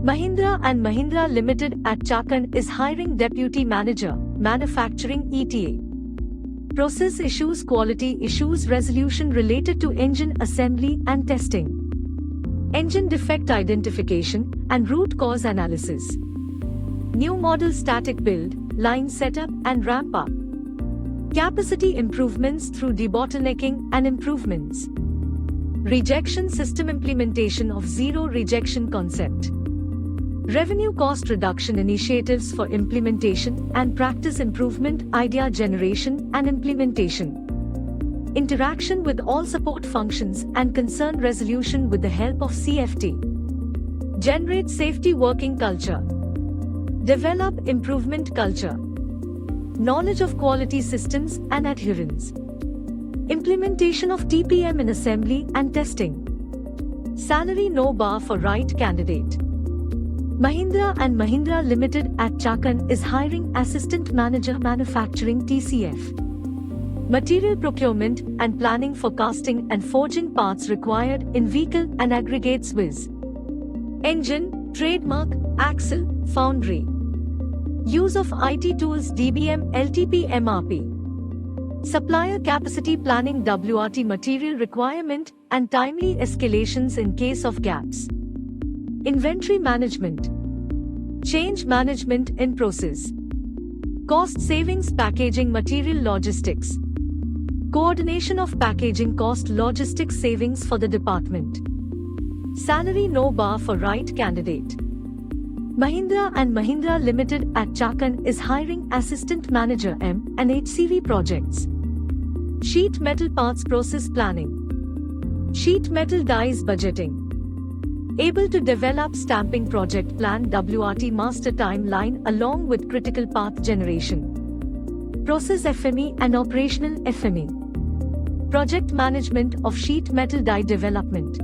Mahindra & Mahindra Limited at Chakan is hiring Deputy Manager, Manufacturing ETA. Process issues, quality issues resolution related to engine assembly and testing. Engine defect identification and root cause analysis. New model static build, line setup and ramp up. Capacity improvements through debottlenecking and improvements. Rejection system implementation of zero rejection concept. Revenue cost reduction initiatives for implementation and practice improvement, idea generation and implementation. Interaction with all support functions and concern resolution with the help of CFT. Generate safety working culture. Develop improvement culture. Knowledge of quality systems and adherence. Implementation of TPM in assembly and testing. Salary no bar for right candidate. Mahindra & Mahindra Limited at Chakan is hiring Assistant Manager Manufacturing TCF. Material procurement and planning for casting and forging parts required in vehicle and aggregates with engine, trademark, axle, foundry. Use of IT tools DBM, LTP, MRP. Supplier capacity planning WRT material requirement and timely escalations in case of gaps. Inventory management. Change management in process. Cost savings packaging material logistics. Coordination of packaging cost logistics savings for the department. Salary no bar for right candidate. Mahindra & Mahindra Limited at Chakan is hiring Assistant Manager M and HCV projects. Sheet metal parts process planning. Sheet metal dies budgeting. Able to develop stamping project plan WRT master timeline along with critical path generation. Process FME and operational FME. Project management of sheet metal die development.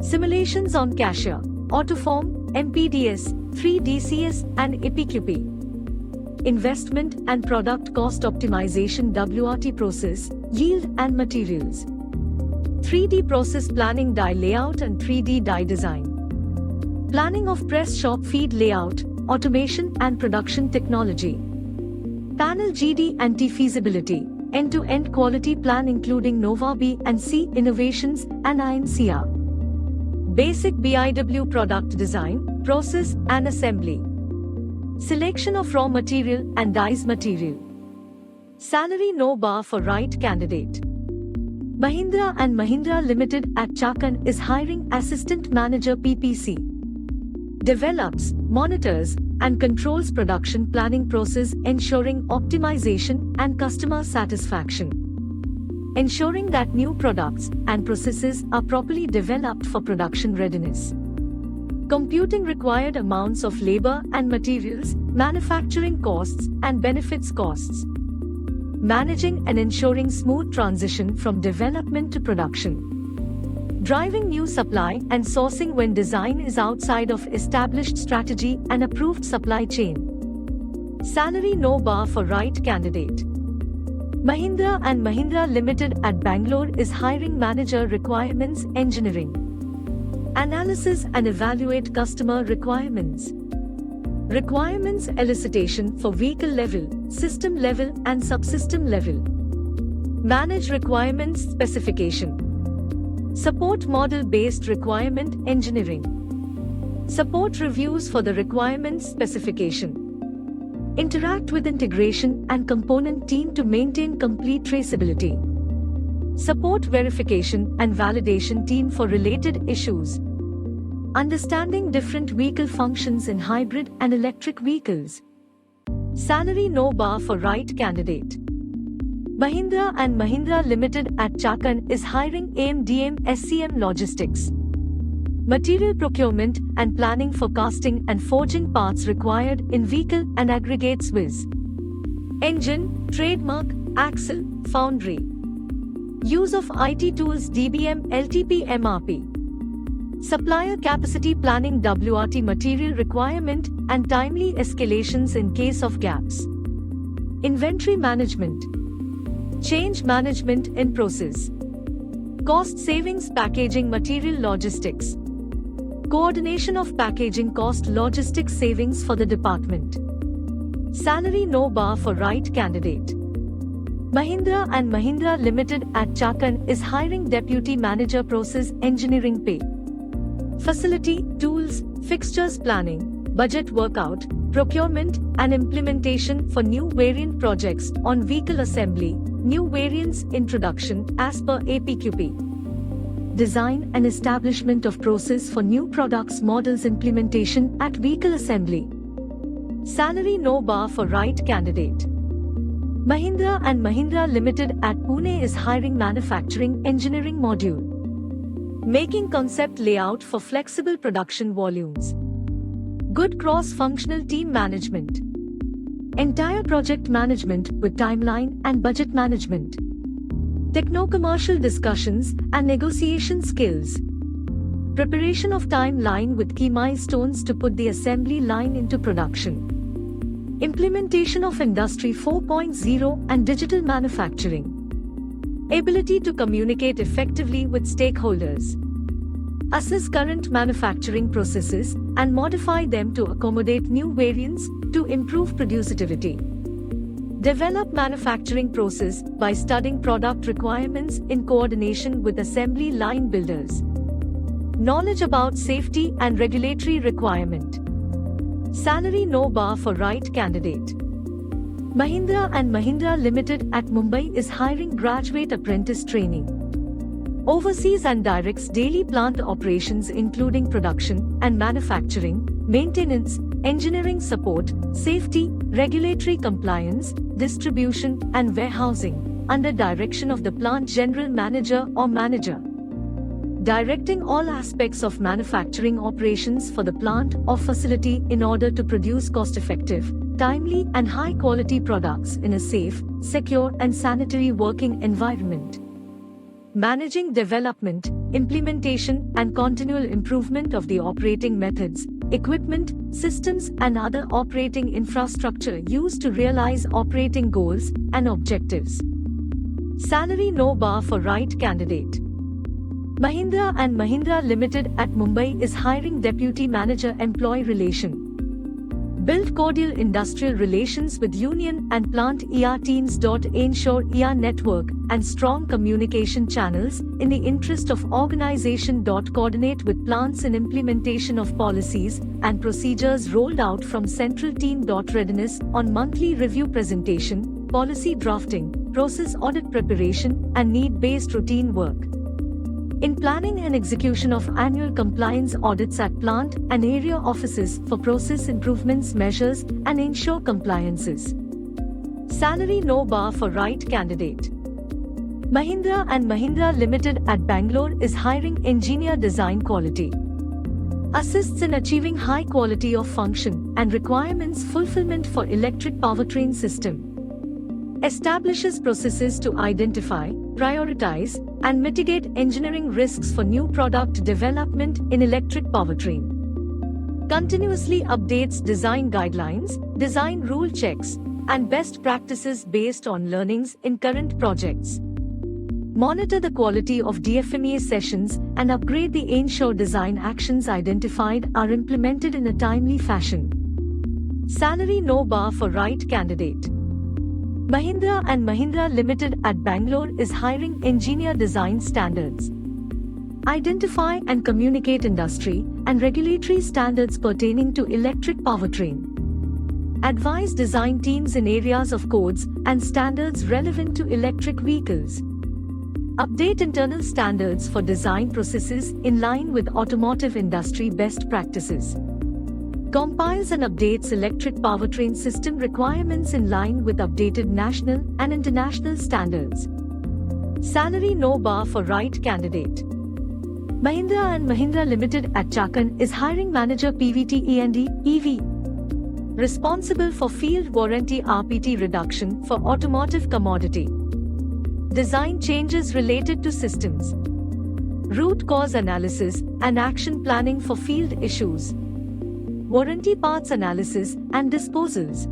Simulations on cashier, autoform, MPDS, 3DCS and EPQP. Investment and product cost optimization WRT process, yield and materials. 3D process planning die layout and 3D die design. Planning of press shop feed layout, automation and production technology. Panel GD and T feasibility, end-to-end quality plan including Nova B and C innovations and INCR. Basic BIW product design, process and assembly. Selection of raw material and dies material. Salary no bar for right candidate. Mahindra & Mahindra Limited at Chakan is hiring Assistant Manager PPC. Develops, monitors, and controls production planning process ensuring optimization and customer satisfaction. Ensuring that new products and processes are properly developed for production readiness. Computing required amounts of labor and materials, manufacturing costs and benefits costs. Managing and ensuring smooth transition from development to production. Driving new supply and sourcing when design is outside of established strategy and approved supply chain. Salary no bar for right candidate. Mahindra & Mahindra Limited at Bangalore is hiring Manager Requirements Engineering. Analysis and evaluate customer requirements. Requirements elicitation for vehicle level, system level and subsystem level. Manage requirements specification. Support model-based requirement engineering. Support reviews for the requirements specification. Interact with integration and component team to maintain complete traceability. Support verification and validation team for related issues. Understanding different vehicle functions in hybrid and electric vehicles. Salary no bar for right candidate. Mahindra & Mahindra Limited at Chakan is hiring AMDM SCM Logistics. Material procurement and planning for casting and forging parts required in vehicle and aggregates with engine, trademark, axle, foundry. Use of IT tools DBM, LTP, MRP. Supplier capacity planning WRT material requirement and timely escalations in case of gaps. Inventory management. Change management in process. Cost savings packaging material logistics. Coordination of packaging cost logistics savings for the department. Salary no bar for right candidate. Mahindra and Mahindra Limited at Chakan is hiring Deputy Manager Process Engineering Pay. Facility, tools, fixtures planning, budget workout, procurement and implementation for new variant projects on vehicle assembly, new variants introduction as per APQP. Design and establishment of process for new products models implementation at vehicle assembly. Salary no bar for right candidate. Mahindra and Mahindra Limited at Pune is hiring manufacturing engineering module. Making concept layout for flexible production volumes. Good cross-functional team management. Entire project management with timeline and budget management. Techno-commercial discussions and negotiation skills. Preparation of timeline with key milestones to put the assembly line into production. Implementation of Industry 4.0 and digital manufacturing. Ability to communicate effectively with stakeholders. Assess current manufacturing processes and modify them to accommodate new variants to improve producibility. Develop manufacturing process by studying product requirements in coordination with assembly line builders. Knowledge about safety and regulatory requirement. Salary no bar for right candidate. Mahindra and Mahindra Limited at Mumbai is hiring graduate apprentice training. Oversees and directs daily plant operations including production and manufacturing, maintenance, engineering support, safety, regulatory compliance, distribution and warehousing, under direction of the plant general manager or manager. Directing all aspects of manufacturing operations for the plant or facility in order to produce cost-effective, timely and high-quality products in a safe, secure and sanitary working environment. Managing development, implementation and continual improvement of the operating methods, equipment, systems and other operating infrastructure used to realize operating goals and objectives. Salary no bar for right candidate. Mahindra and Mahindra Limited at Mumbai is hiring Deputy Manager Employee Relation. Build cordial industrial relations with union and plant ER teams. Ensure ER network and strong communication channels in the interest of organization. Coordinate with plants in implementation of policies and procedures rolled out from central team. Readiness on monthly review presentation, policy drafting, process audit preparation and need-based routine work. In planning and execution of annual compliance audits at plant and area offices for process improvements measures and ensure compliances. Salary no bar for right candidate. Mahindra and Mahindra Limited at Bangalore is hiring engineer design quality. Assists in achieving high quality of function and requirements fulfillment for electric powertrain system. Establishes processes to identify, prioritize, and mitigate engineering risks for new product development in electric powertrain. Continuously updates design guidelines, design rule checks, and best practices based on learnings in current projects. Monitor the quality of DFMEA sessions and upgrade the ensure design actions identified are implemented in a timely fashion. Salary no bar for right candidate. Mahindra and Mahindra Limited at Bangalore is hiring engineer design standards. Identify and communicate industry and regulatory standards pertaining to electric powertrain. Advise design teams in areas of codes and standards relevant to electric vehicles. Update internal standards for design processes in line with automotive industry best practices. Compiles and updates electric powertrain system requirements in line with updated national and international standards. Salary no bar for right candidate. Mahindra and Mahindra Limited at Chakan is hiring manager PVT E&E EV. Responsible for field warranty RPT reduction for automotive commodity. Design changes related to systems. Root cause analysis and action planning for field issues. Warranty parts analysis and disposals.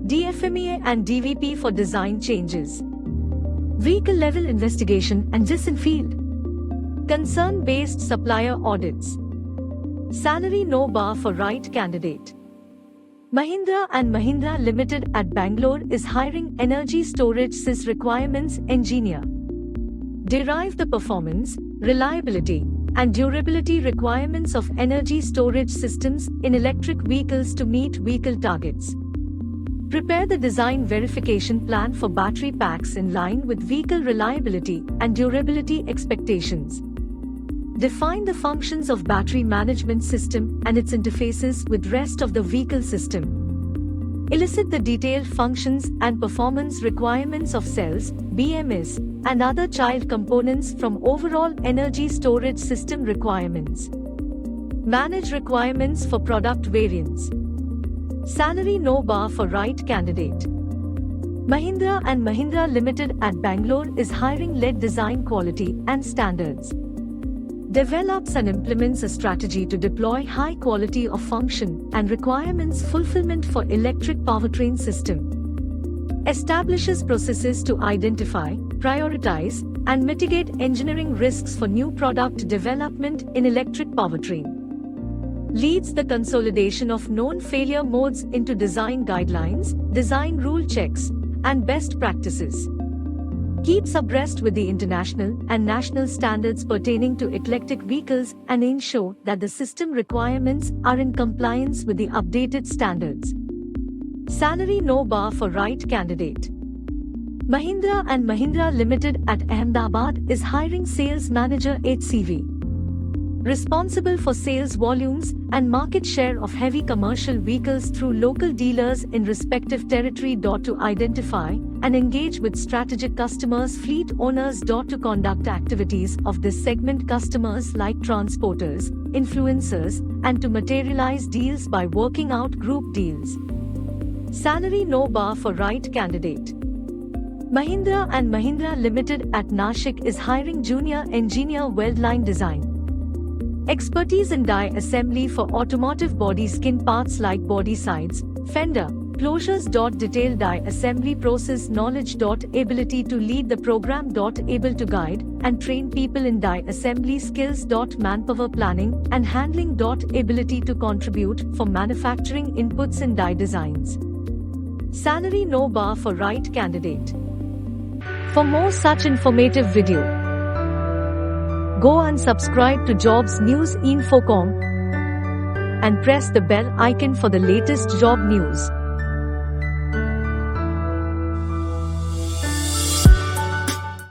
DFMEA and DVP for design changes. Vehicle level investigation and disinfield. Concern-based supplier audits. Salary no bar for right candidate. Mahindra & Mahindra Limited at Bangalore is hiring energy storage sys requirements engineer. Derive the performance, reliability, and durability requirements of energy storage systems in electric vehicles to meet vehicle targets. Prepare the design verification plan for battery packs in line with vehicle reliability and durability expectations. Define the functions of battery management system and its interfaces with rest of the vehicle system. Elicit the detailed functions and performance requirements of cells, BMS, and other child components from overall energy storage system requirements. Manage requirements for product variants. Salary no bar for right candidate. Mahindra & Mahindra Limited at Bangalore is hiring lead design quality and standards. Develops and implements a strategy to deploy high quality of function and requirements fulfillment for electric powertrain system. Establishes processes to identify, prioritize, and mitigate engineering risks for new product development in electric powertrain. Leads the consolidation of known failure modes into design guidelines, design rule checks, and best practices. Keeps abreast with the international and national standards pertaining to electric vehicles and ensure that the system requirements are in compliance with the updated standards. Salary no bar for right candidate. Mahindra & Mahindra Limited at Ahmedabad is hiring sales manager HCV. Responsible for sales volumes and market share of heavy commercial vehicles through local dealers in respective territory. To identify and engage with strategic customers, fleet owners. To conduct activities of this segment customers like transporters, influencers, and to materialize deals by working out group deals. Salary no bar for right candidate. Mahindra & Mahindra Limited at Nashik is hiring junior engineer weldline design. Expertise in die assembly for automotive body skin parts like body sides, fender, closures. Detailed die assembly process knowledge. Ability to lead the program. Able to guide and train people in die assembly skills. Manpower planning and handling. Ability to contribute for manufacturing inputs in die designs. Salary no bar for right candidate. For more such informative video, go and subscribe to Jobs News Infocom and press the bell icon for the latest job news.